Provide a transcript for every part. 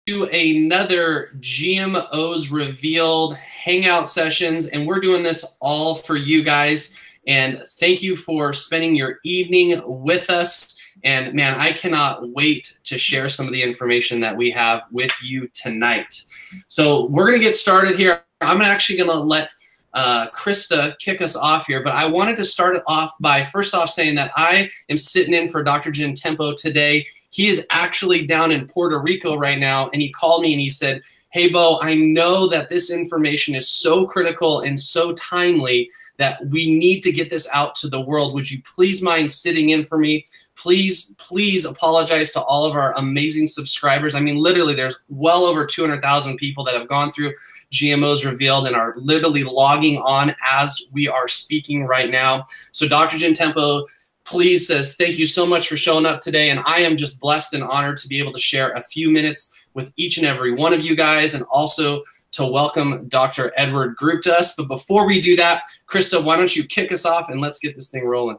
to another GMOs Revealed Hangout sessions, and we're doing this all for you guys. And thank you for spending your evening with us. And man, I cannot wait to share some of the information that we have with you tonight. So we're going to get started here. I'm actually going to let Krista kick us off here, but I wanted to start it off by first off saying that I am sitting in for Dr. Jim Tempo today. He is actually down in Puerto Rico right now, and he called me and he said, "Hey, Beau, I know that this information is so critical and so timely that we need to get this out to the world. Would you please mind sitting in for me? Please, please apologize to all of our amazing subscribers." I mean, literally, there's well over 200,000 people that have gone through GMOs Revealed and are literally logging on as we are speaking right now. So Dr. Jim Tempo, please says, thank you so much for showing up today. And I am just blessed and honored to be able to share a few minutes with each and every one of you guys, and also to welcome Dr. Edward Group to us. But before we do that, Krista, why don't you kick us off and let's get this thing rolling.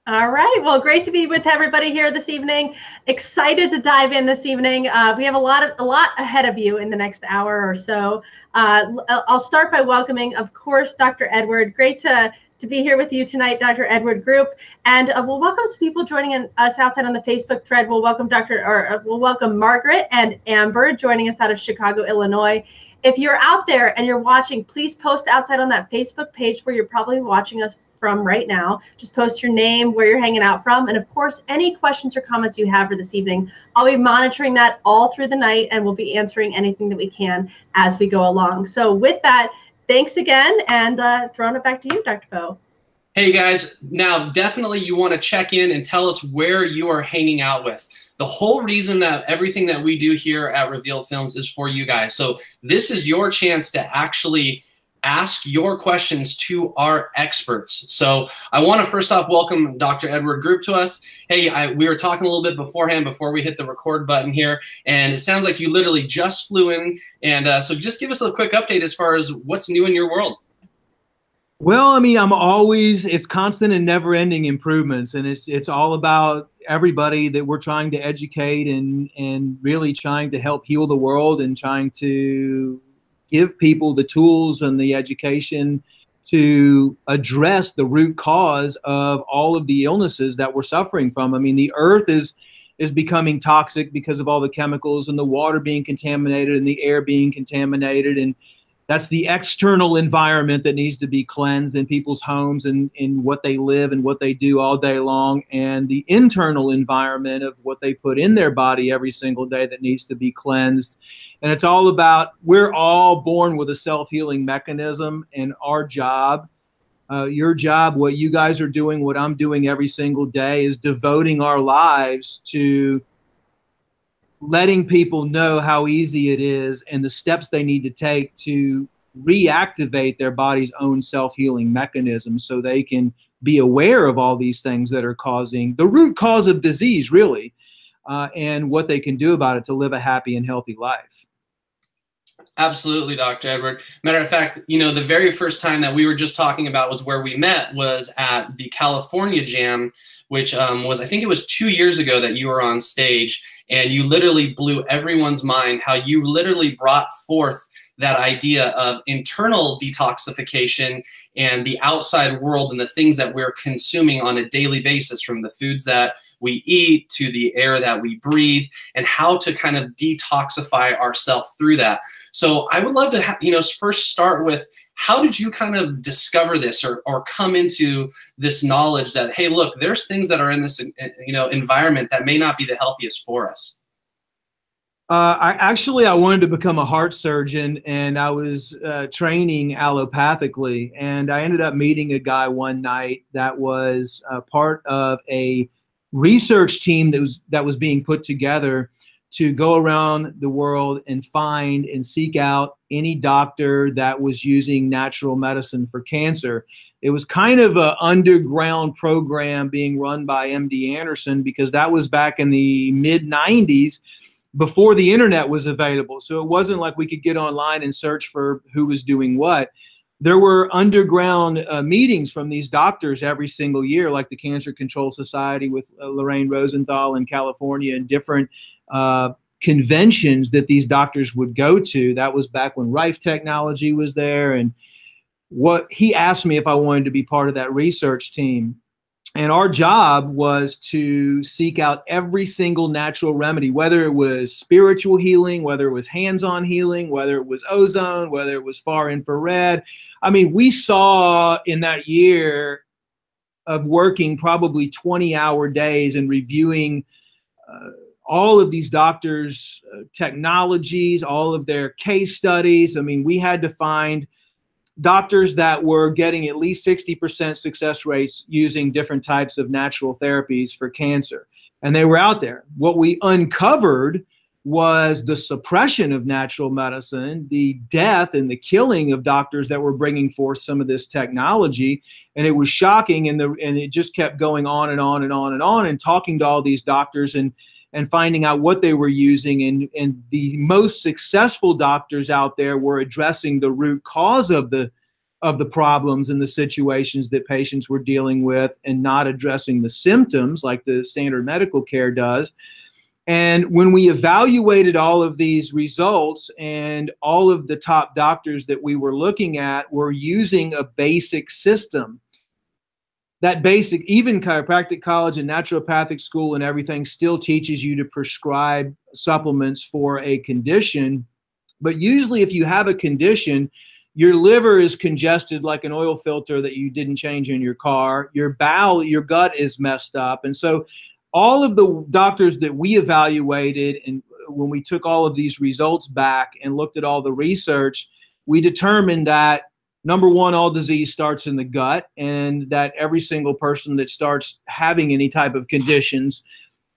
All right. Well, great to be with everybody here this evening. Excited to dive in this evening. We have a lot ahead of you in the next hour or so. I'll start by welcoming, of course, Dr. Edward. Great to be here with you tonight, Dr. Edward Group, and we'll welcome some people joining us outside on the Facebook thread. We'll welcome we'll welcome Margaret and Amber joining us out of Chicago, Illinois. If you're out there and you're watching, please post outside on that Facebook page where you're probably watching us from right now. Just post your name, where you're hanging out from, and of course, any questions or comments you have for this evening. I'll be monitoring that all through the night, and we'll be answering anything that we can as we go along. So with that, thanks again, and throwing it back to you, Dr. Beau. Hey guys, now definitely you want to check in and tell us where you are hanging out with. The whole reason that everything that we do here at Revealed Films is for you guys. So this is your chance to actually ask your questions to our experts. So I want to first off welcome Dr. Edward Group to us. Hey, we were talking a little bit beforehand before we hit the record button here, and it sounds like you literally just flew in. And so just give us a quick update as far as what's new in your world. Well, I mean, it's constant and never-ending improvements, and it's all about everybody that we're trying to educate and really trying to help heal the world and trying to give people the tools and the education to address the root cause of all of the illnesses that we're suffering from. I mean, the earth is becoming toxic because of all the chemicals, and the water being contaminated and the air being contaminated, and that's the external environment that needs to be cleansed in people's homes and in what they live and what they do all day long, and the internal environment of what they put in their body every single day that needs to be cleansed. And it's all about, we're all born with a self-healing mechanism, and our job, your job, what you guys are doing, what I'm doing every single day, is devoting our lives to letting people know how easy it is and the steps they need to take to reactivate their body's own self-healing mechanism, so they can be aware of all these things that are causing the root cause of disease, really, and what they can do about it to live a happy and healthy life. Absolutely, Dr. Edward. Matter of fact, you know, the very first time that we were just talking about was where we met was at the California Jam, which was, I think it was 2 years ago that you were on stage, and you literally blew everyone's mind how you literally brought forth that idea of internal detoxification and the outside world and the things that we're consuming on a daily basis, from the foods that we eat to the air that we breathe, and how to kind of detoxify ourselves through that. So I would love to, first start with, how did you kind of discover this or come into this knowledge that, hey, look, there's things that are in this, environment that may not be the healthiest for us? I wanted to become a heart surgeon, and I was training allopathically, and I ended up meeting a guy one night that was part of a research team that was being put together to go around the world and find and seek out any doctor that was using natural medicine for cancer. It was kind of an underground program being run by MD Anderson, because that was back in the mid-90s, before the internet was available. So it wasn't like we could get online and search for who was doing what. There were underground meetings from these doctors every single year, like the Cancer Control Society with Lorraine Rosenthal in California, and different conventions that these doctors would go to. That was back when Rife technology was there. And what he asked me if I wanted to be part of that research team. And our job was to seek out every single natural remedy, whether it was spiritual healing, whether it was hands-on healing, whether it was ozone, whether it was far infrared. I mean, we saw in that year of working probably 20-hour days and reviewing all of these doctors' technologies, all of their case studies. I mean, we had to find doctors that were getting at least 60% success rates using different types of natural therapies for cancer. And they were out there. What we uncovered was the suppression of natural medicine, the death and the killing of doctors that were bringing forth some of this technology. And it was shocking. And it just kept going on and on and on and on, and talking to all these doctors and finding out what they were using. And the most successful doctors out there were addressing the root cause of the problems and the situations that patients were dealing with, and not addressing the symptoms like the standard medical care does. And when we evaluated all of these results, and all of the top doctors that we were looking at were using a basic system. That basic, even chiropractic college and naturopathic school and everything still teaches you to prescribe supplements for a condition. But usually if you have a condition, your liver is congested like an oil filter that you didn't change in your car. Your bowel, your gut is messed up. And so all of the doctors that we evaluated, and when we took all of these results back and looked at all the research, we determined that number one, all disease starts in the gut, and that every single person that starts having any type of conditions,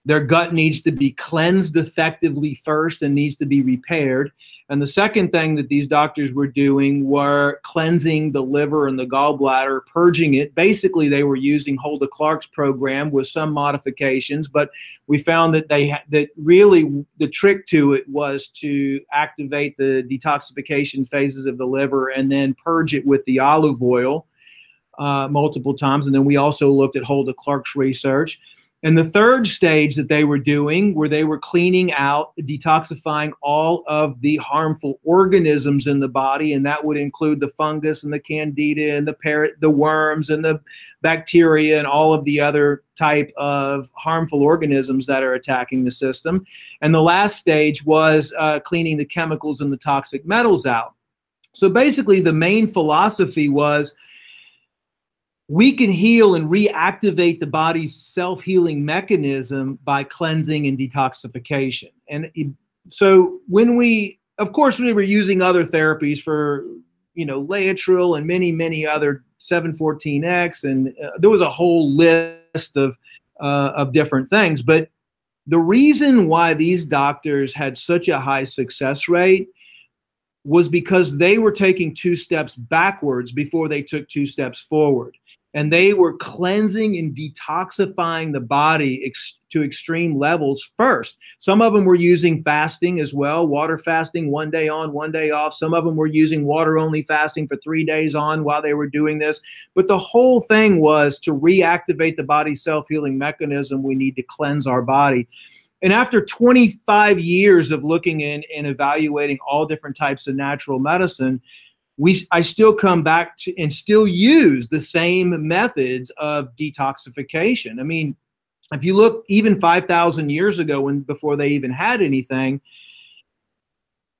their gut needs to be cleansed effectively first and needs to be repaired. And the second thing that these doctors were doing were cleansing the liver and the gallbladder, purging it. Basically, they were using Hulda Clark's program with some modifications, but we found that that really the trick to it was to activate the detoxification phases of the liver and then purge it with the olive oil multiple times. And then we also looked at Hulda Clark's research. And the third stage that they were doing, where they were cleaning out, detoxifying all of the harmful organisms in the body, and that would include the fungus and the candida and the worms and the bacteria and all of the other type of harmful organisms that are attacking the system. And the last stage was cleaning the chemicals and the toxic metals out. So basically the main philosophy was, we can heal and reactivate the body's self-healing mechanism by cleansing and detoxification. And so of course, we were using other therapies for, Laetrile and many, many other 714X, and there was a whole list of different things. But the reason why these doctors had such a high success rate was because they were taking 2 steps backwards before they took 2 steps forward. And they were cleansing and detoxifying the body to extreme levels first. Some of them were using fasting as well, water fasting, 1 day on, 1 day off. Some of them were using water-only fasting for 3 days on while they were doing this. But the whole thing was to reactivate the body's self-healing mechanism. We need to cleanse our body. And after 25 years of looking in and evaluating all different types of natural medicine, I still come back to and still use the same methods of detoxification. I mean, if you look even 5,000 years ago, before they even had anything,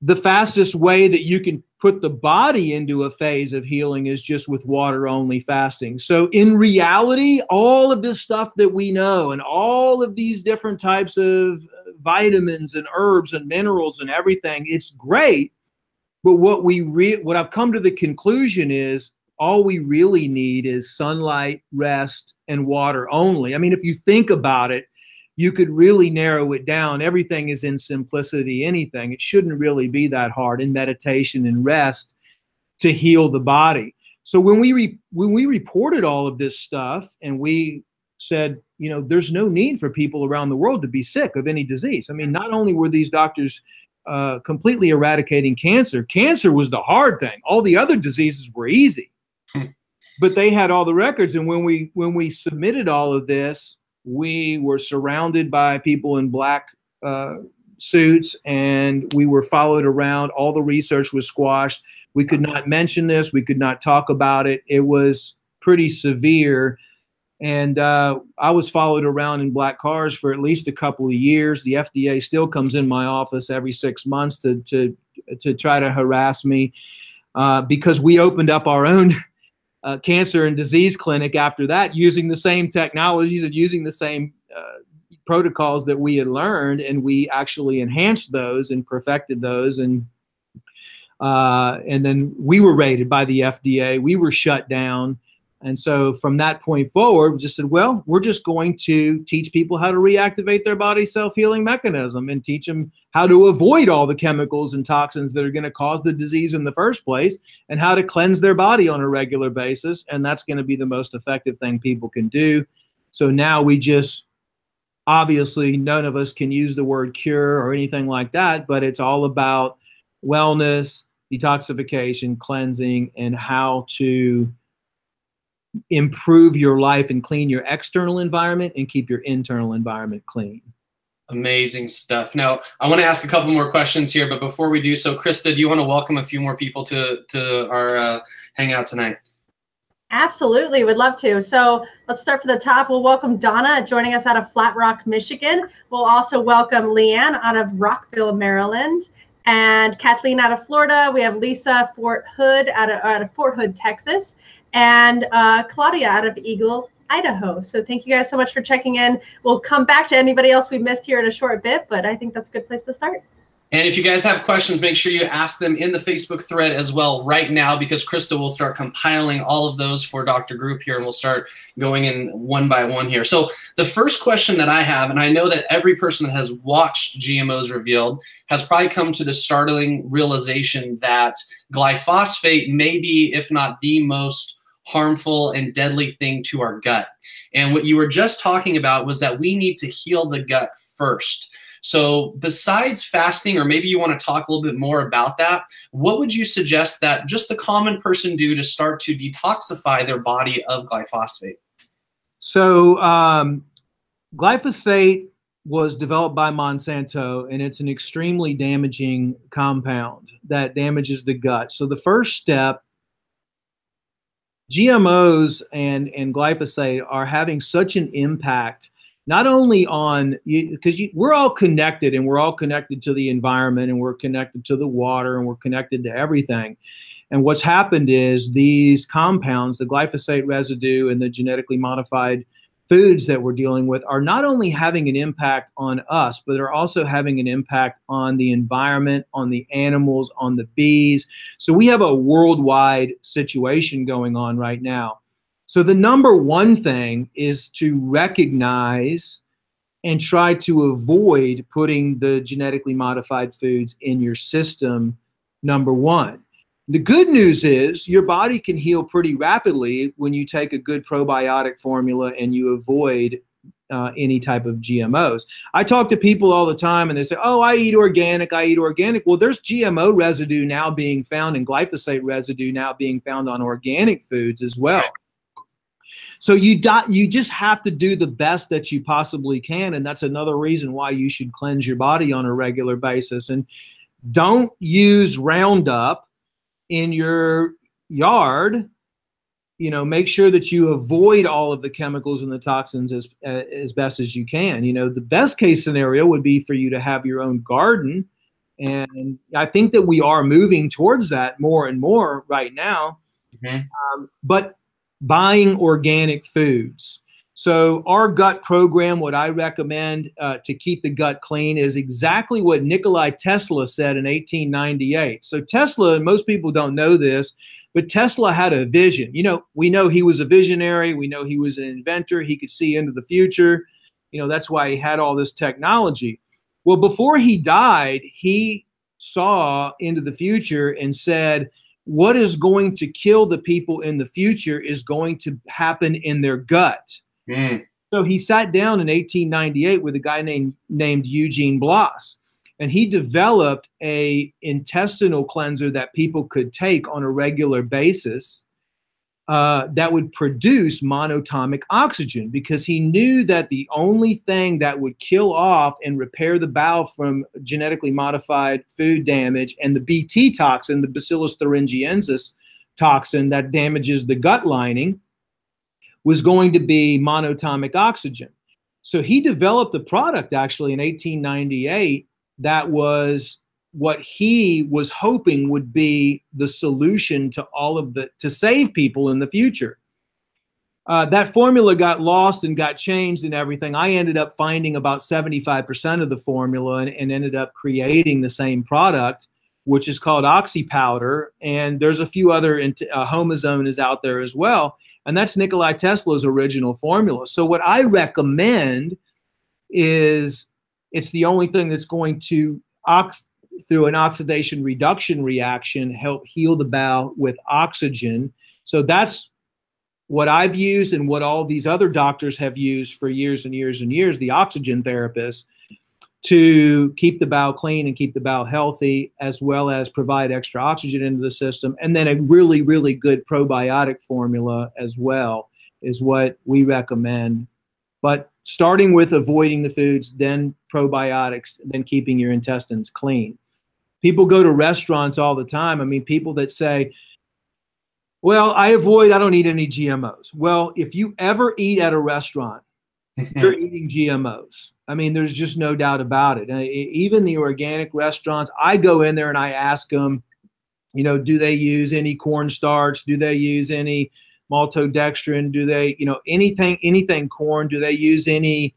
the fastest way that you can put the body into a phase of healing is just with water-only fasting. So in reality, all of this stuff that we know and all of these different types of vitamins and herbs and minerals and everything, it's great. But what I've come to the conclusion is all we really need is sunlight, rest, and water only. I mean, if you think about it, you could really narrow it down. Everything is in simplicity, anything. It shouldn't really be that hard in meditation and rest to heal the body. So when we reported all of this stuff and we said, there's no need for people around the world to be sick of any disease. I mean, not only were these doctors completely eradicating cancer. Cancer was the hard thing. All the other diseases were easy, but they had all the records. And when we submitted all of this, we were surrounded by people in black suits, and we were followed around. All the research was squashed. We could not mention this. We could not talk about it. It was pretty severe. And I was followed around in black cars for at least a couple of years. The FDA still comes in my office every 6 months to try to harass me because we opened up our own cancer and disease clinic after that, using the same technologies and using the same protocols that we had learned, and we actually enhanced those and perfected those, and then we were raided by the FDA. We were shut down. And so from that point forward, we just said, well, we're just going to teach people how to reactivate their body's self-healing mechanism and teach them how to avoid all the chemicals and toxins that are going to cause the disease in the first place, and how to cleanse their body on a regular basis. And that's going to be the most effective thing people can do. So now we just, obviously, none of us can use the word cure or anything like that, but it's all about wellness, detoxification, cleansing, and how to improve your life and clean your external environment and keep your internal environment clean. Amazing stuff. Now, I want to ask a couple more questions here, but before we do so, Krista, do you want to welcome a few more people to our hangout tonight? Absolutely, would love to. So let's start from the top. We'll welcome Donna joining us out of Flat Rock, Michigan. We'll also welcome Leanne out of Rockville, Maryland, and Kathleen out of Florida. We have Lisa Fort Hood out of Fort Hood, Texas, and Claudia out of Eagle, Idaho. So thank you guys so much for checking in. We'll come back to anybody else we missed here in a short bit, but I think that's a good place to start. And if you guys have questions, make sure you ask them in the Facebook thread as well right now, because Krista will start compiling all of those for Dr. Group here, and we'll start going in one by one here. So the first question that I have, and I know that every person that has watched GMOs Revealed has probably come to the startling realization that glyphosate may be, if not the most harmful and deadly thing to our gut. And what you were just talking about was that we need to heal the gut first. So besides fasting, or maybe you want to talk a little bit more about that, what would you suggest that just the common person do to start to detoxify their body of glyphosate? So glyphosate was developed by Monsanto, and it's an extremely damaging compound that damages the gut. So the first step, GMOs and glyphosate are having such an impact, not only on you, because we're all connected, and we're all connected to the environment, and we're connected to the water, and we're connected to everything. And what's happened is these compounds, the glyphosate residue and the genetically modified foods that we're dealing with, are not only having an impact on us, but they're also having an impact on the environment, on the animals, on the bees. So we have a worldwide situation going on right now. So the number one thing is to recognize and try to avoid putting the genetically modified foods in your system, number one. The good news is your body can heal pretty rapidly when you take a good probiotic formula and you avoid any type of GMOs. I talk to people all the time and they say, oh, I eat organic, I eat organic. Well, there's GMO residue now being found, and glyphosate residue now being found on organic foods as well. So you just have to do the best that you possibly can, and that's another reason why you should cleanse your body on a regular basis. And don't use Roundup in your yard. You know, make sure that you avoid all of the chemicals and the toxins as best as you can. You know, the best case scenario would be for you to have your own garden. And I think that we are moving towards that more and more right now. Mm-hmm. But buying organic foods. So our gut program, what I recommend to keep the gut clean, is exactly what Nikola Tesla said in 1898. So Tesla, most people don't know this, but Tesla had a vision. You know, we know he was a visionary. We know he was an inventor. He could see into the future. You know, that's why he had all this technology. Well, before he died, he saw into the future and said, what is going to kill the people in the future is going to happen in their gut. Mm. So he sat down in 1898 with a guy named Eugene Bloss, and he developed a intestinal cleanser that people could take on a regular basis that would produce monatomic oxygen, because he knew that the only thing that would kill off and repair the bowel from genetically modified food damage and the Bt toxin, the Bacillus thuringiensis toxin that damages the gut lining, was going to be monatomic oxygen. So he developed a product actually in 1898 that was what he was hoping would be the solution to to save people in the future. That formula got lost and got changed and everything. I ended up finding about 75% of the formula and ended up creating the same product, which is called oxy powder. And there's a few other, Homozone is out there as well. And that's Nikola Tesla's original formula. So what I recommend is, it's the only thing that's going to, through an oxidation reduction reaction, help heal the bowel with oxygen. So that's what I've used and what all these other doctors have used for years and years and years, the oxygen therapists, to keep the bowel clean and keep the bowel healthy, as well as provide extra oxygen into the system. And then a really, really good probiotic formula as well is what we recommend. But starting with avoiding the foods, then probiotics, then keeping your intestines clean. People go to restaurants all the time. I mean, people that say, well, I don't eat any GMOs. Well, if you ever eat at a restaurant, you're eating GMOs. I mean, there's just no doubt about it. Even the organic restaurants, I go in there and I ask them, you know, do they use any cornstarch? Do they use any maltodextrin? Do they, you know, anything corn? Do they use any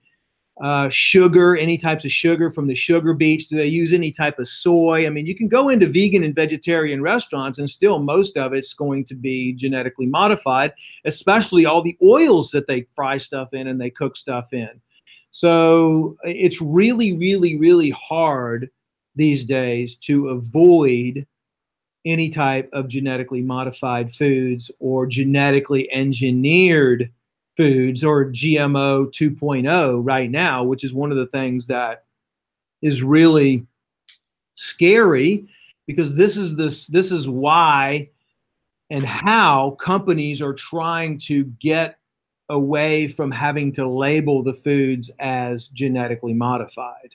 sugar, any types of sugar from the sugar beets? Do they use any type of soy? I mean, you can go into vegan and vegetarian restaurants and still most of it's going to be genetically modified, especially all the oils that they fry stuff in and they cook stuff in. So it's really, really, really hard these days to avoid any type of genetically modified foods or genetically engineered foods, or GMO 2.0 right now, which is one of the things that is really scary, because this is why and how companies are trying to get away from having to label the foods as genetically modified.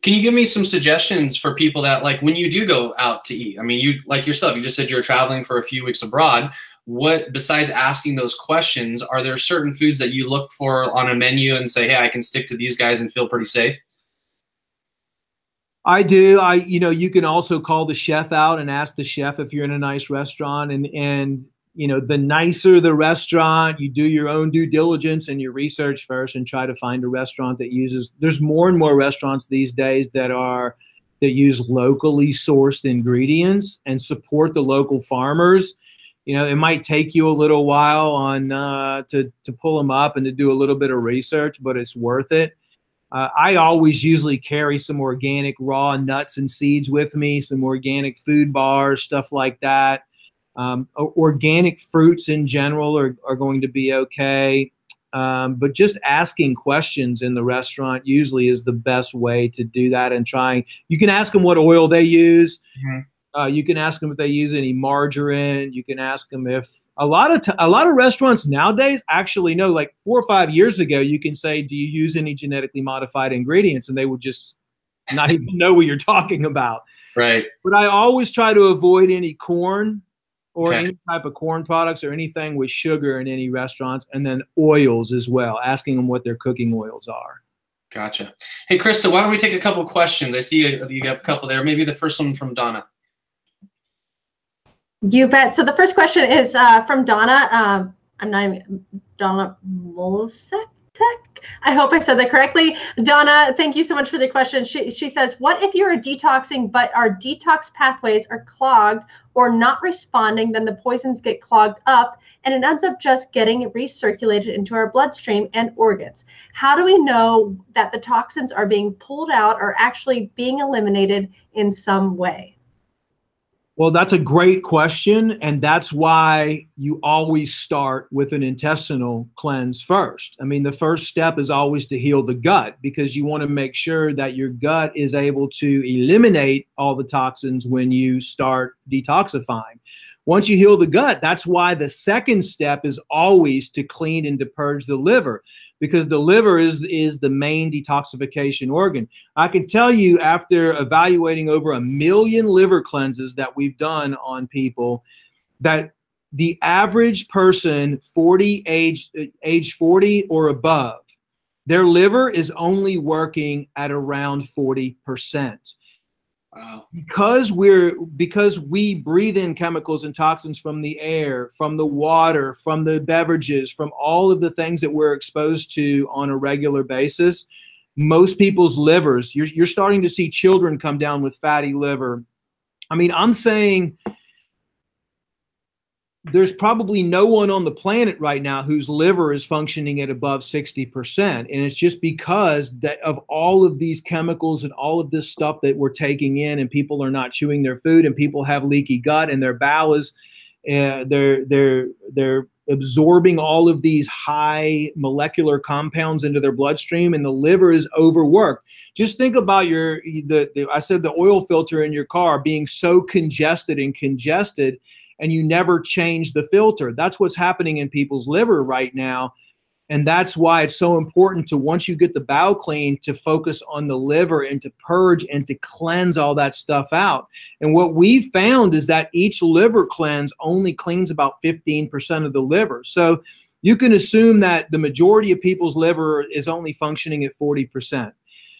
Can you give me some suggestions for people that, like, when you do go out to eat? I mean, you, like yourself, you just said you're traveling for a few weeks abroad. What, besides asking those questions, are there certain foods that you look for on a menu and say, hey, I can stick to these guys and feel pretty safe? I do. You know, you can also call the chef out and ask the chef if you're in a nice restaurant, and you know, the nicer the restaurant, you do your own due diligence and your research first and try to find a restaurant that uses, there's more and more restaurants these days that use locally sourced ingredients and support the local farmers. You know, it might take you a little while on to pull them up and to do a little bit of research, but it's worth it. I always usually carry some organic raw nuts and seeds with me, some organic food bars, stuff like that. Organic fruits in general are going to be okay. But just asking questions in the restaurant usually is the best way to do that, and trying. You can ask them what oil they use. Mm-hmm. You can ask them if they use any margarine. You can ask them if a lot of restaurants nowadays actually know. Like 4 or 5 years ago, you can say, "Do you use any genetically modified ingredients?" and they would just not even know what you're talking about. Right. But I always try to avoid any corn or any type of corn products or anything with sugar in any restaurants, and then oils as well. Asking them what their cooking oils are. Gotcha. Hey, Krista, why don't we take a couple questions? I see you have a couple there. Maybe the first one from Donna. You bet. So the first question is from Donna. I'm not even, Donna Molosek. I hope I said that correctly. Donna, thank you so much for the question. She says, what if you're detoxing, but our detox pathways are clogged or not responding, then the poisons get clogged up and it ends up just getting recirculated into our bloodstream and organs. How do we know that the toxins are being pulled out or actually being eliminated in some way? Well, that's a great question, and that's why you always start with an intestinal cleanse first. I mean, the first step is always to heal the gut, because you want to make sure that your gut is able to eliminate all the toxins when you start detoxifying. Once you heal the gut, that's why the second step is always to clean and to purge the liver, because the liver is the main detoxification organ. I can tell you, after evaluating over 1 million liver cleanses that we've done on people, that the average person age 40 or above, their liver is only working at around 40%. Wow. Because we breathe in chemicals and toxins from the air, from the water, from the beverages, from all of the things that we're exposed to on a regular basis, most people's livers, you're starting to see children come down with fatty liver. I mean, I'm saying there's probably no one on the planet right now whose liver is functioning at above 60%. And it's just because of all of these chemicals and all of this stuff that we're taking in, and people are not chewing their food, and people have leaky gut, and their bowel is, they're absorbing all of these high molecular compounds into their bloodstream, and the liver is overworked. Just think about I said the oil filter in your car being so congested, and you never change the filter. That's what's happening in people's liver right now. And that's why it's so important to, once you get the bowel clean, to focus on the liver and to purge and to cleanse all that stuff out. And what we've found is that each liver cleanse only cleans about 15% of the liver. So you can assume that the majority of people's liver is only functioning at 40%.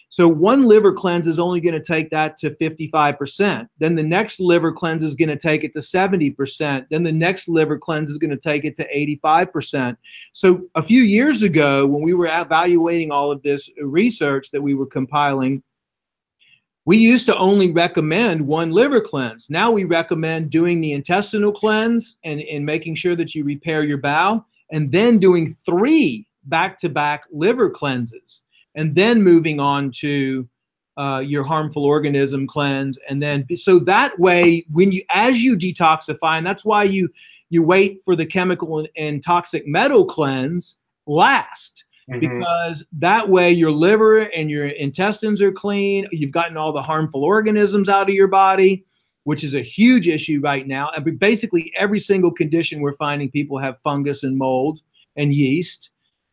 So one liver cleanse is only going to take that to 55%. Then the next liver cleanse is going to take it to 70%. Then the next liver cleanse is going to take it to 85%. So a few years ago, when we were evaluating all of this research that we were compiling, we used to only recommend one liver cleanse. Now we recommend doing the intestinal cleanse and making sure that you repair your bowel, and then doing 3 back-to-back liver cleanses, and then moving on to your harmful organism cleanse. And then, so that way, as you detoxify, and that's why you wait for the chemical and toxic metal cleanse last, because that way your liver and your intestines are clean. You've gotten all the harmful organisms out of your body, which is a huge issue right now. And basically every single condition we're finding people have fungus and mold and yeast.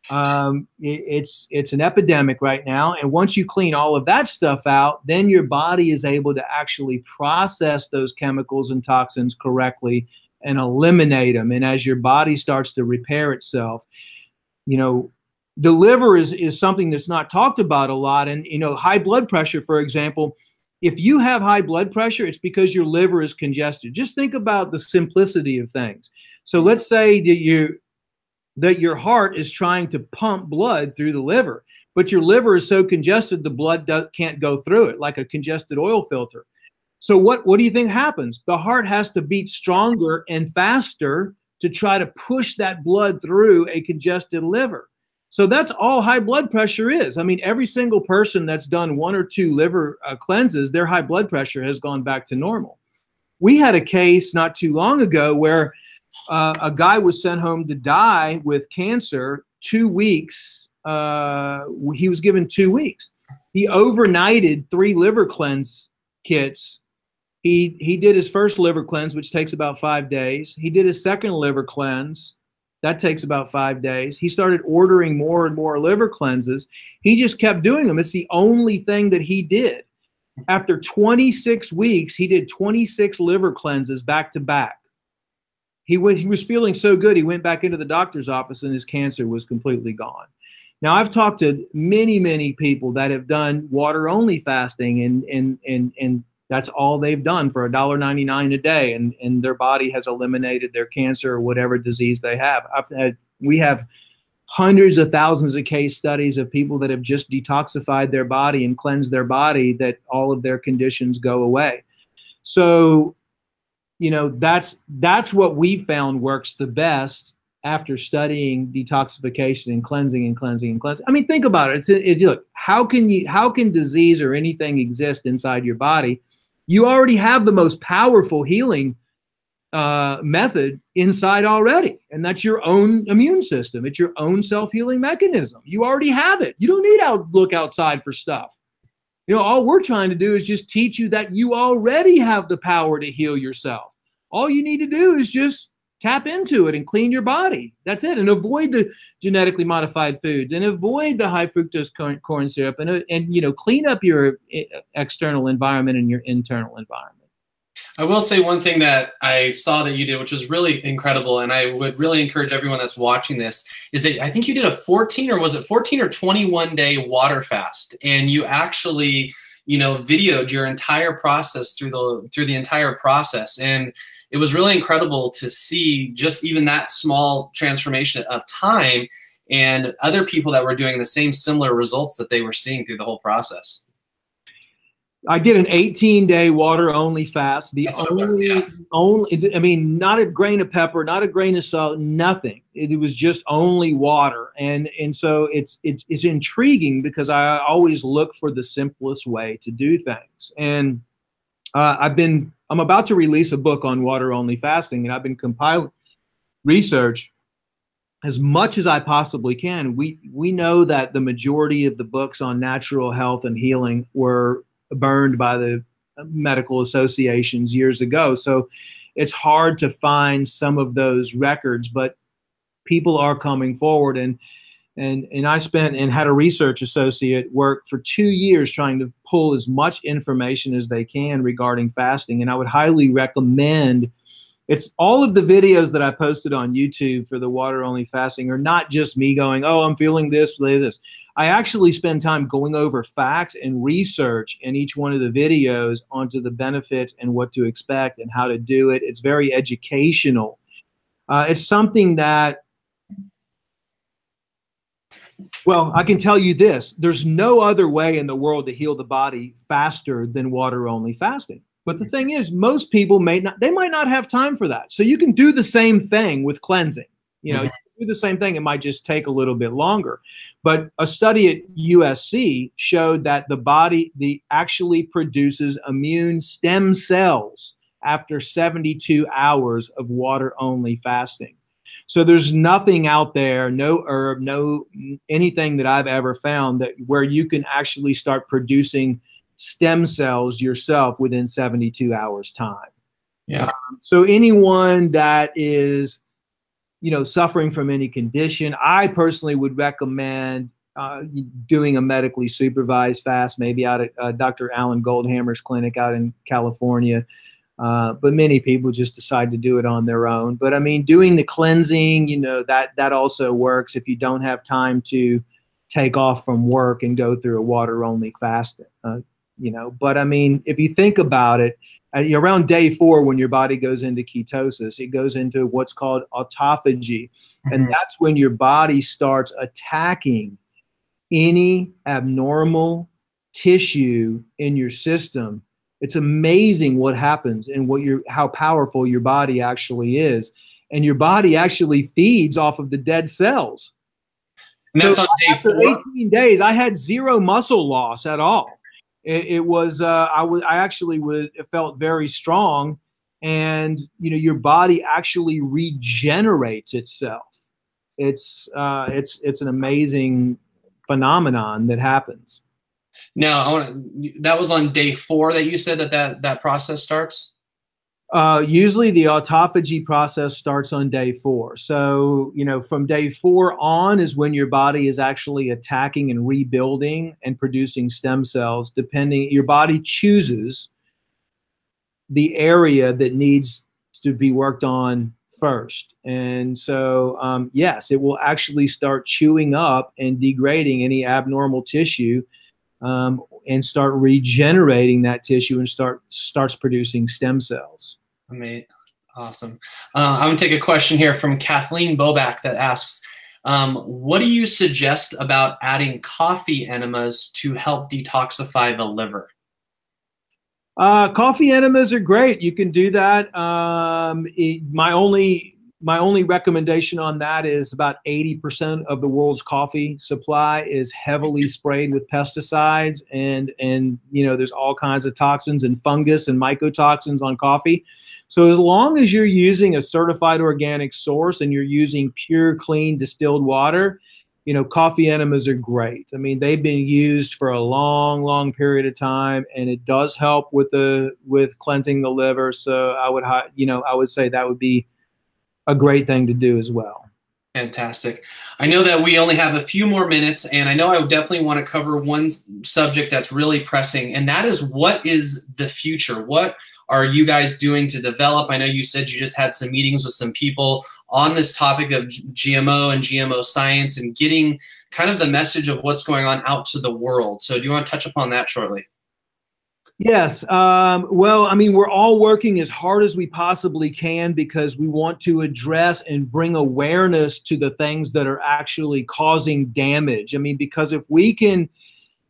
It's an epidemic right now. And once you clean all of that stuff out, then your body is able to actually process those chemicals and toxins correctly and eliminate them. And as your body starts to repair itself, the liver is something that's not talked about a lot. And, high blood pressure, for example, if you have high blood pressure, it's because your liver is congested. Just think about the simplicity of things. So let's say that your heart is trying to pump blood through the liver, but your liver is so congested the blood can't go through it, like a congested oil filter. So what do you think happens? The heart has to beat stronger and faster to try to push that blood through a congested liver. So that's all high blood pressure is. I mean, every single person that's done 1 or 2 liver cleanses, their high blood pressure has gone back to normal. We had a case not too long ago where a guy was sent home to die with cancer. 2 weeks. He was given 2 weeks. He overnighted 3 liver cleanse kits. He did his first liver cleanse, which takes about 5 days. He did his second liver cleanse. That takes about 5 days. He started ordering more and more liver cleanses. He just kept doing them. It's the only thing that he did. After 26 weeks, he did 26 liver cleanses back to back. He was feeling so good, he went back into the doctor's office and his cancer was completely gone. Now, I've talked to many, many people that have done water-only fasting, and that's all they've done for $1.99 a day, and their body has eliminated their cancer or whatever disease they have. We have hundreds of thousands of case studies of people that have just detoxified their body and cleansed their body, that all of their conditions go away. So, that's what we found works the best after studying detoxification and cleansing and cleansing and cleansing. I mean, think about it. Look, how can disease or anything exist inside your body? You already have the most powerful healing method inside already, and that's your own immune system. It's your own self-healing mechanism. You already have it. You don't need to look outside for stuff. All we're trying to do is just teach you that you already have the power to heal yourself. all you need to do is just tap into it and clean your body. That's it. And avoid the genetically modified foods and avoid the high fructose corn syrup and you know, clean up your external environment and your internal environment. I will say one thing that I saw that you did, which was really incredible, and I would really encourage everyone that's watching this, is that I think you did a 14 or 21 day water fast, and you actually, you know, videoed your entire process through the entire process, and it was really incredible to see just even that small transformation of time and other people that were doing the same similar results that they were seeing through the whole process. I did an 18-day water-only fast. The only, I mean, not a grain of pepper, not a grain of salt, nothing. It was just only water, and so it's intriguing because I always look for the simplest way to do things. And I'm about to release a book on water-only fasting, and I've been compiling research as much as I possibly can. We know that the majority of the books on natural health and healing were burned by the medical associations years ago. So it's hard to find some of those records, but people are coming forward. And I spent and had a research associate work for 2 years trying to pull as much information as they can regarding fasting. And I would highly recommend, it's all of the videos that I posted on YouTube for the water only fasting are not just me going, oh, I'm feeling this, this. I actually spend time going over facts and research in each one of the videos onto the benefits and what to expect and how to do it. It's very educational. It's something that, well, I can tell you this, there's no other way in the world to heal the body faster than water only fasting. But the thing is, most people might not have time for that. So you can do the same thing with cleansing. You know, you can do the same thing. It might just take a little bit longer. But a study at USC showed that the body actually produces immune stem cells after 72 hours of water only fasting. So there's nothing out there, no herb, no anything that I've ever found that where you can actually start producing stem cells yourself within 72 hours time. Yeah. So anyone that is, you know, suffering from any condition, I personally would recommend doing a medically supervised fast, maybe out at Dr. Alan Goldhammer's clinic out in California. But many people just decide to do it on their own. But I mean, doing the cleansing, you know, that also works if you don't have time to take off from work and go through a water only fast. You know, but I mean, if you think about it, around day 4, when your body goes into ketosis, it goes into what's called autophagy. And that's when your body starts attacking any abnormal tissue in your system. It's amazing what happens and how powerful your body actually is. And your body actually feeds off of the dead cells. And that's so on day 4? After 18 days, I had zero muscle loss at all. It felt very strong, and you know, your body actually regenerates itself. It's an amazing phenomenon that happens. Now, that was on day 4 that you said that process starts? Usually the autophagy process starts on day 4. So, you know, from day 4 on is when your body is actually attacking and rebuilding and producing stem cells, your body chooses the area that needs to be worked on first. And so, yes, it will actually start chewing up and degrading any abnormal tissue, and start regenerating that tissue and starts producing stem cells. Amazing. Awesome. I'm going to take a question here from Kathleen Bobak that asks, what do you suggest about adding coffee enemas to help detoxify the liver? Coffee enemas are great. You can do that. My only recommendation on that is about 80% of the world's coffee supply is heavily sprayed with pesticides, and you know, there's all kinds of toxins and fungus and mycotoxins on coffee. So as long as you're using a certified organic source and you're using pure, clean, distilled water, coffee enemas are great. I mean, they've been used for a long, long period of time, and it does help with cleansing the liver. So I would say that would be a great thing to do as well. Fantastic. I know that we only have a few more minutes, and I know I would definitely want to cover one subject that's really pressing, and that is, what is the future? What are you guys doing to develop? I know you said you just had some meetings with some people on this topic of GMO and GMO science and getting kind of the message of what's going on out to the world. So do you want to touch upon that shortly? Yes. Well, I mean, we're all working as hard as we possibly can because we want to address and bring awareness to the things that are actually causing damage. I mean, because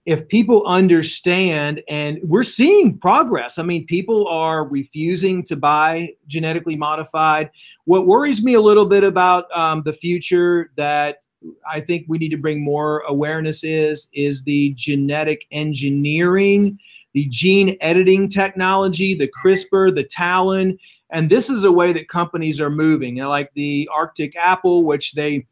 if people understand, and we're seeing progress. I mean, people are refusing to buy genetically modified. What worries me a little bit about the future that I think we need to bring more awareness is the genetic engineering, the gene editing technology, the CRISPR, the TALEN. And this is a way that companies are moving. Like the Arctic apple, which they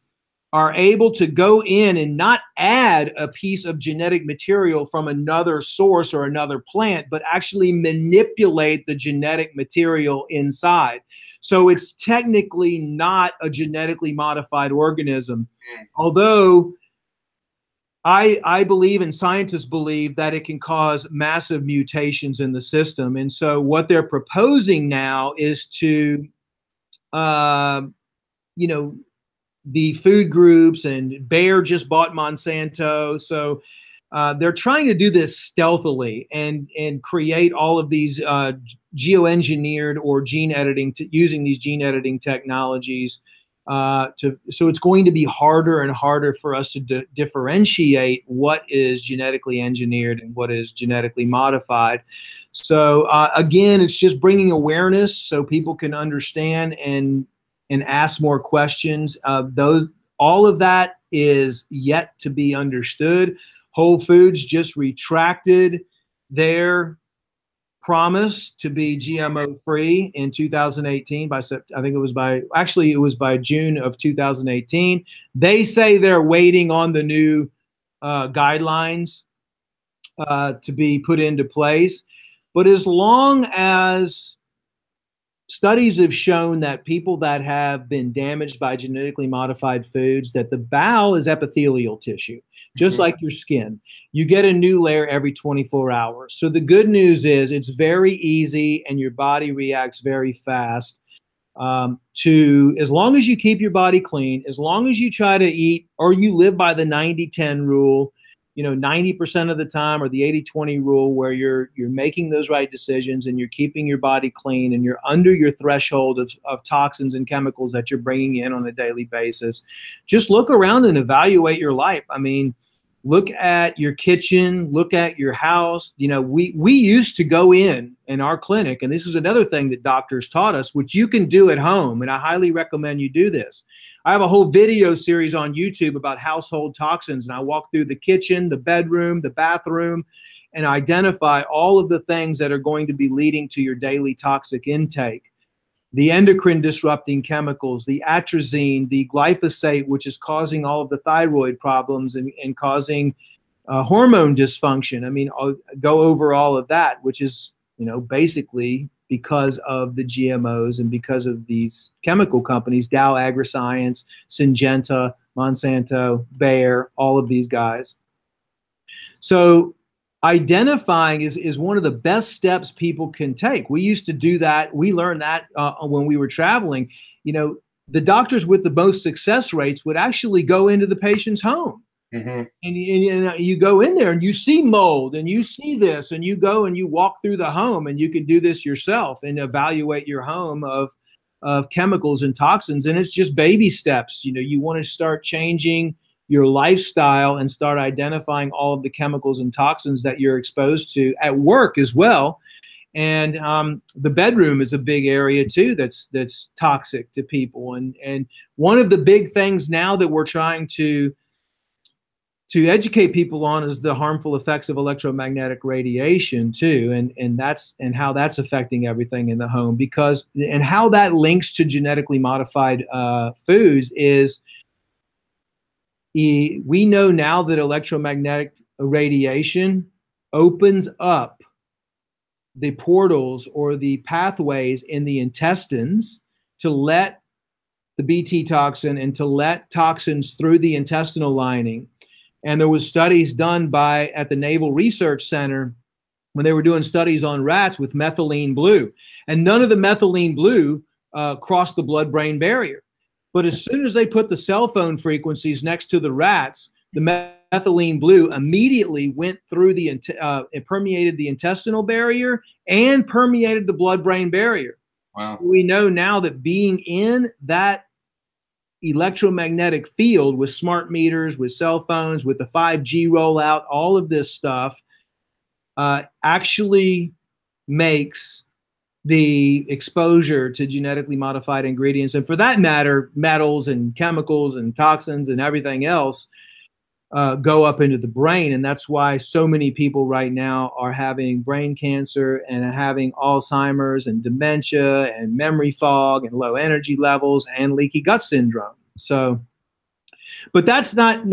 are able to go in and not add a piece of genetic material from another source or another plant, but actually manipulate the genetic material inside. So it's technically not a genetically modified organism, although I believe, and scientists believe, that it can cause massive mutations in the system. And so what they're proposing now is to, the food groups, and Bayer just bought Monsanto. So they're trying to do this stealthily and create all of these geoengineered or gene editing, using these gene editing technologies. So it's going to be harder and harder for us to differentiate what is genetically engineered and what is genetically modified. So again, it's just bringing awareness so people can understand and ask more questions. All of that is yet to be understood. Whole Foods just retracted their promise to be GMO free in 2018 I think it was by June of 2018. They say they're waiting on the new guidelines to be put into place. But as long as studies have shown that people that have been damaged by genetically modified foods, that the bowel is epithelial tissue, just like your skin. You get a new layer every 24 hours. So the good news is it's very easy and your body reacts very fast as long as you keep your body clean, as long as you try to eat, or you live by the 90-10 rule, 90% of the time, or the 80-20 rule, where you're making those right decisions and you're keeping your body clean and you're under your threshold of toxins and chemicals that you're bringing in on a daily basis. Just look around and evaluate your life. I mean, look at your kitchen, look at your house. We used to go in our clinic, and this is another thing that doctors taught us, which you can do at home, and I highly recommend you do this. I have a whole video series on YouTube about household toxins, and I walk through the kitchen, the bedroom, the bathroom, and identify all of the things that are going to be leading to your daily toxic intake. The endocrine disrupting chemicals, the atrazine, the glyphosate, which is causing all of the thyroid problems and causing hormone dysfunction. I mean, I'll go over all of that, which is, basically because of the GMOs and because of these chemical companies, Dow AgroScience, Syngenta, Monsanto, Bayer, all of these guys. So identifying is one of the best steps people can take. We used to do that. We learned that when we were traveling. The doctors with the most success rates would actually go into the patient's home. And you go in there and you see mold and you see this, and you go and you walk through the home, and you can do this yourself and evaluate your home of chemicals and toxins. And it's just baby steps. You want to start changing your lifestyle and start identifying all of the chemicals and toxins that you're exposed to at work as well. And the bedroom is a big area too that's toxic to people. And one of the big things now that we're trying to educate people on is the harmful effects of electromagnetic radiation too, and how that's affecting everything in the home, and how that links to genetically modified foods is We know now that electromagnetic radiation opens up the portals or the pathways in the intestines to let the Bt toxin and to let toxins through the intestinal lining. And there was studies done at the Naval Research Center when they were doing studies on rats with methylene blue, and none of the methylene blue crossed the blood-brain barrier. But as soon as they put the cell phone frequencies next to the rats, the methylene blue immediately went through it permeated the intestinal barrier and permeated the blood-brain barrier. Wow. We know now that being in that electromagnetic field with smart meters, with cell phones, with the 5G rollout, all of this stuff actually makes the exposure to genetically modified ingredients, and for that matter, metals and chemicals and toxins and everything else, go up into the brain. And that's why so many people right now are having brain cancer and having Alzheimer's and dementia and memory fog and low energy levels and leaky gut syndrome. So, but that's not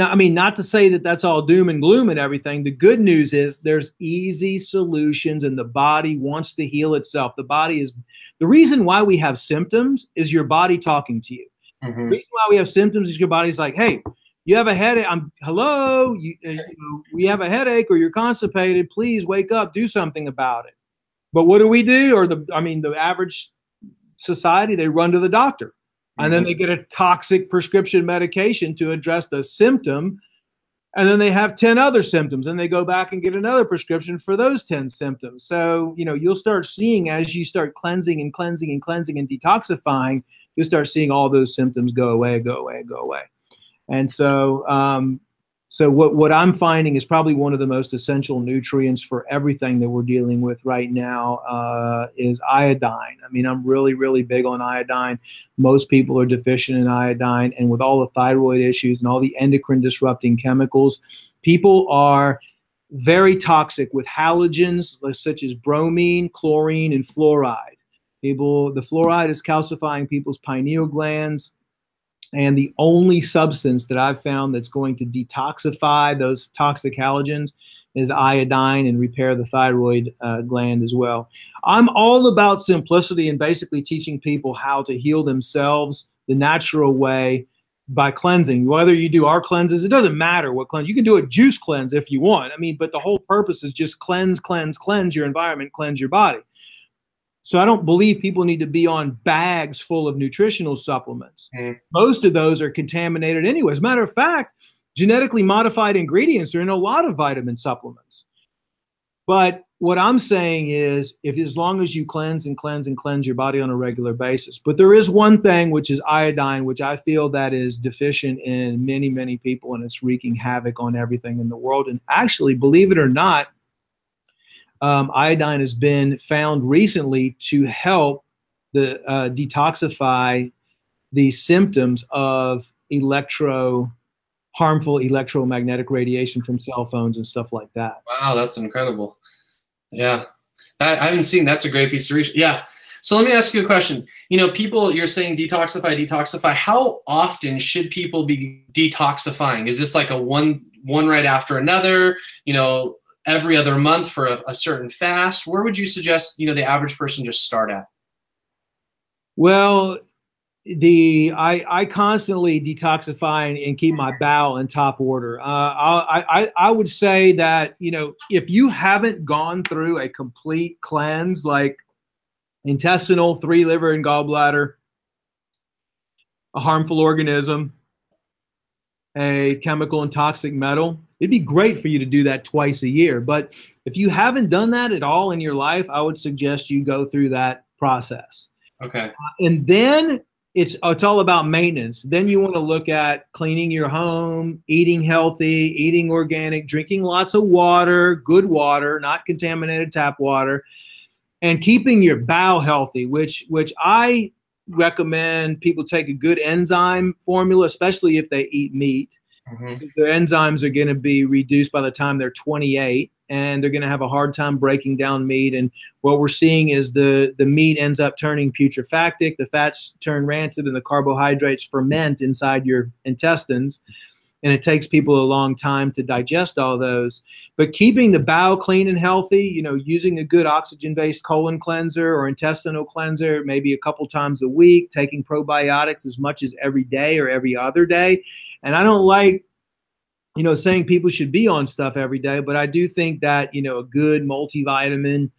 to say that that's all doom and gloom and everything. The good news is there's easy solutions, and the body wants to heal itself. The reason why we have symptoms is your body talking to you. The reason why we have symptoms is your body's like, hey, you have a headache. We have a headache, or you're constipated. Please wake up, do something about it. But what do? Or the average society, they run to the doctor. And then they get a toxic prescription medication to address the symptom. And then they have 10 other symptoms, and they go back and get another prescription for those 10 symptoms. So, you'll start seeing, as you start cleansing and detoxifying, you'll start seeing all those symptoms go away. And so, what I'm finding is probably one of the most essential nutrients for everything that we're dealing with right now is iodine. I mean, I'm really, really big on iodine. Most people are deficient in iodine, and with all the thyroid issues and all the endocrine disrupting chemicals, people are very toxic with halogens such as bromine, chlorine, and fluoride. The fluoride is calcifying people's pineal glands. And the only substance that I've found that's going to detoxify those toxic halogens is iodine and repair the thyroid gland as well. I'm all about simplicity and basically teaching people how to heal themselves the natural way by cleansing. Whether you do our cleanses, it doesn't matter what cleanse. You can do a juice cleanse if you want. But the whole purpose is just cleanse your environment, cleanse your body. So I don't believe people need to be on bags full of nutritional supplements. Most of those are contaminated anyway. As a matter of fact, genetically modified ingredients are in a lot of vitamin supplements. But what I'm saying is, as long as you cleanse your body on a regular basis. But there is one thing, which is iodine, which I feel that is deficient in many, many people, and it's wreaking havoc on everything in the world. And actually, believe it or not, iodine has been found recently to help detoxify the symptoms of harmful electromagnetic radiation from cell phones and stuff like that. Wow, that's incredible. Yeah, I haven't seen. That's a great piece of research. Yeah. So let me ask you a question. People, you're saying detoxify. How often should people be detoxifying? Is this like a one right after another? Every other month for a certain fast? Where would you suggest, the average person just start at? Well, I constantly detoxify and keep my bowel in top order. I would say that, if you haven't gone through a complete cleanse, like intestinal, 3 liver and gallbladder, a harmful organism, a chemical and toxic metal, it'd be great for you to do that twice a year. But if you haven't done that at all in your life, I would suggest you go through that process. Okay. And then it's all about maintenance. Then you want to look at cleaning your home, eating healthy, eating organic, drinking lots of water, good water, not contaminated tap water, and keeping your bowel healthy, which I recommend people take a good enzyme formula, especially if they eat meat. Their enzymes are going to be reduced by the time they're 28, and they're going to have a hard time breaking down meat. And what we're seeing is the meat ends up turning putrefactic, the fats turn rancid, and the carbohydrates ferment inside your intestines. and it takes people a long time to digest all those. But keeping the bowel clean and healthy, using a good oxygen-based colon cleanser or intestinal cleanser maybe a couple times a week, taking probiotics as much as every day or every other day. And I don't like, saying people should be on stuff every day, but I do think that, a good multivitamin,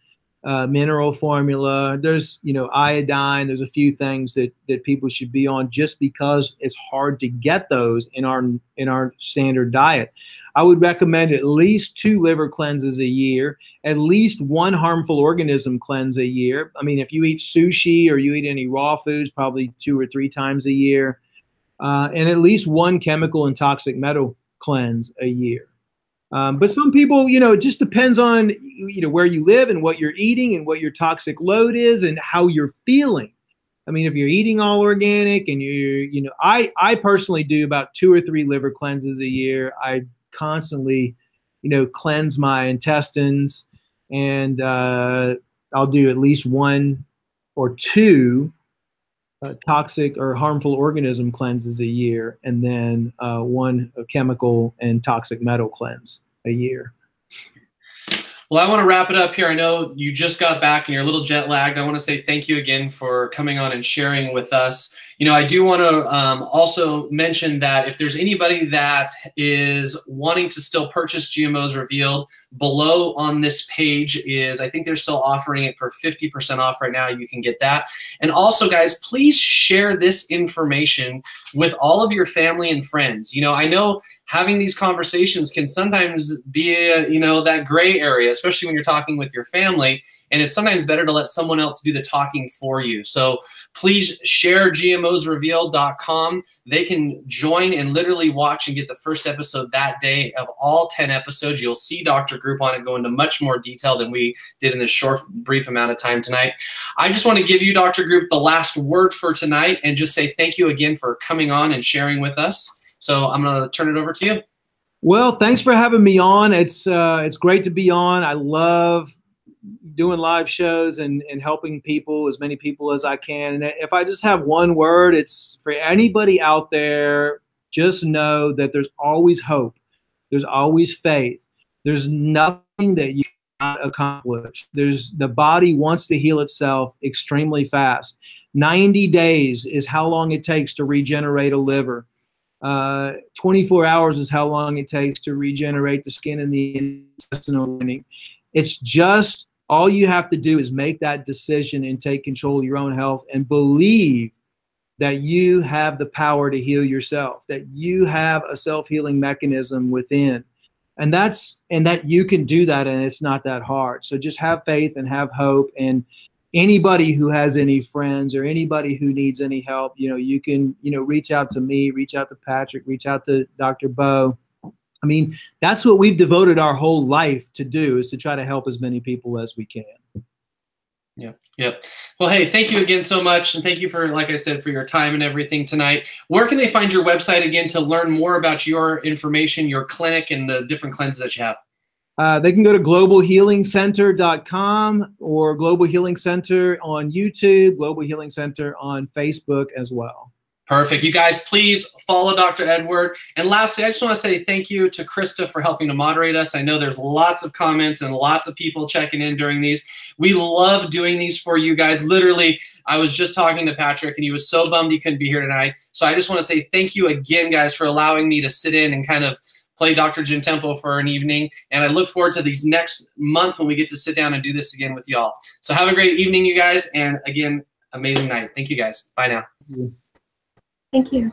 mineral formula, there's, iodine, there's a few things that people should be on just because it's hard to get those in our standard diet. I would recommend at least 2 liver cleanses a year, at least 1 harmful organism cleanse a year. I mean, if you eat sushi or you eat any raw foods, probably 2 or 3 times a year, and at least 1 chemical and toxic metal cleanse a year. But some people, it just depends on, where you live and what you're eating and what your toxic load is and how you're feeling. I mean, if you're eating all organic and I personally do about 2 or 3 liver cleanses a year. I constantly, cleanse my intestines, and I'll do at least 1 or 2 toxic or harmful organism cleanses a year, and then 1 chemical and toxic metal cleanse a year. Well, I want to wrap it up here. I know you just got back and you're a little jet lagged. I want to say thank you again for coming on and sharing with us. I do want to also mention that if there's anybody that is wanting to still purchase GMOs Revealed, below on this page is, I think they're still offering it for 50% off right now. You can get that. And also, guys, please share this information with all of your family and friends. I know having these conversations can sometimes be, that gray area, especially when you're talking with your family. And it's sometimes better to let someone else do the talking for you. So please share GMOsrevealed.com. They can join and literally watch and get the first episode that day of all 10 episodes. You'll see Dr. Group on it go into much more detail than we did in this short, brief amount of time tonight. I just want to give you, Dr. Group, the last word for tonight and just say thank you again for coming on and sharing with us. So I'm going to turn it over to you. Well, thanks for having me on. It's great to be on. I love doing live shows and helping people, as many people as I can. And if I just have one word, it's for anybody out there, just know that there's always hope. There's always faith. There's nothing that you cannot accomplish. The body wants to heal itself extremely fast. 90 days is how long it takes to regenerate a liver. 24 hours is how long it takes to regenerate the skin and the intestinal lining. It's just, all you have to do is make that decision and take control of your own health and believe that you have the power to heal yourself, that you have a self-healing mechanism within. And that you can do that, and it's not that hard. So just have faith and have hope. And anybody who has any friends or anybody who needs any help, you can, reach out to me, reach out to Patrick, reach out to Dr. Beau. I mean, that's what we've devoted our whole life to do, is to try to help as many people as we can. Yep. Well, hey, thank you again so much. And thank you for, like I said, for your time and everything tonight. Where can they find your website again to learn more about your information, your clinic, and the different cleanses that you have? They can go to globalhealingcenter.com or Global Healing Center on YouTube, Global Healing Center on Facebook as well. Perfect. You guys, please follow Dr. Edward. And lastly, I just want to say thank you to Krista for helping to moderate us. I know there's lots of comments and lots of people checking in during these. We love doing these for you guys. Literally, I was just talking to Patrick, and he was so bummed he couldn't be here tonight. So I just want to say thank you again, guys, for allowing me to sit in and kind of play Dr. Jim Tempo for an evening. And I look forward to these next month when we get to sit down and do this again with y'all. So have a great evening, you guys. And again, amazing night. Thank you, guys. Bye now. Thank you.